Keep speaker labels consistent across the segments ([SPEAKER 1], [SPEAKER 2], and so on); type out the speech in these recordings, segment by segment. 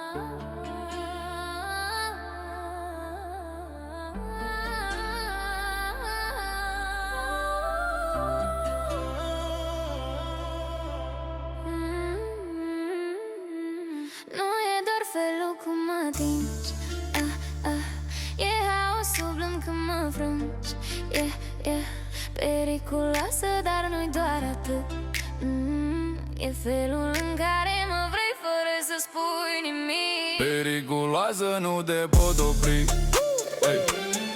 [SPEAKER 1] Nu e doar felul cum mă atingi, e haosul blând când mă frângi. Periculoasă, dar nu-i doar atât. E felul în care mă vrei fără să spui nimic.
[SPEAKER 2] Periculoasă, nu te pot opri.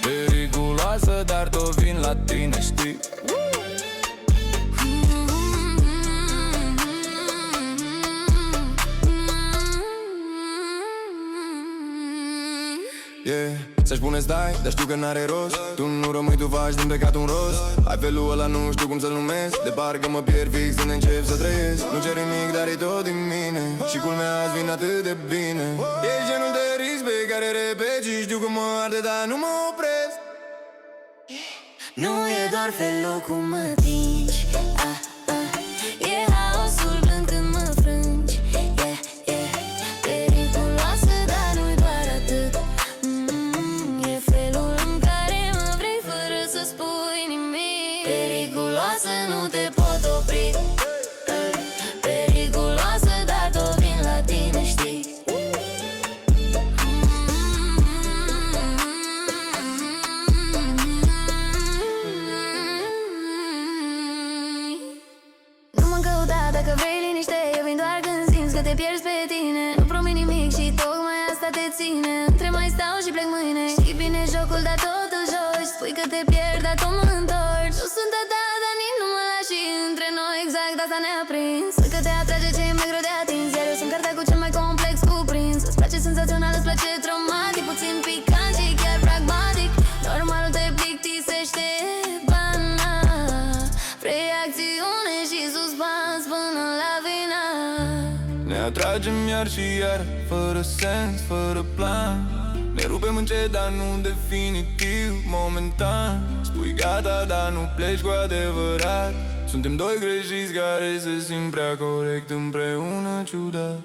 [SPEAKER 2] Periculoasă, dar tot vin la tine, știi?
[SPEAKER 3] Să-și pune stai, dar știu că n-are rost. Tu nu rămâi, tu faci din păcat un rost. Ai felul ăla, nu știu cum să-l numesc. De parcă mă pierd fix când încep să trăiesc. Nu cer nimic, dar e tot din mine. Și culmea azi vine atât de bine. Ești genul de risc pe care repeti și știu că mă arde, dar nu mă opresc.
[SPEAKER 1] Nu e doar felul cum mă atingi, e haosul blând când mă frângi. Periculoasă, dar nu-i doar atât. E felul în care mă vrei fără să spui nimic. Periculoasă, nu te pot opri. Periculoasă, dar tot vin la tine, știi? Dacă vrei liniște, eu vin doar când simți că te pierzi pe tine. Nu promit nimic și tocmai asta te ține. Între mai stau și plec mâine. Știi bine jocul, dar totul joci. Spui că te pierd, dar tot mă întorci. Nu sunt a ta, dar nici nu mă lași. Între noi exact asta ne-a prins. Că te atrage ce e mai greu de atins. Iar eu sunt cartea cu cel mai complex cuprins. Îți place senzațional, îți place traumatic, puțin picant și chiar pragmatic. Normalul te plictisește, banal. Vrei acțiune și suspans până la final.
[SPEAKER 2] Ne atragem iar și iar, fără sens, fără plan. Ne rupem încet, dar nu definitiv, momentan. Spui gata, dar nu pleci cu adevărat. Suntem doi greșiți care se simt prea corect împreună, ciudat.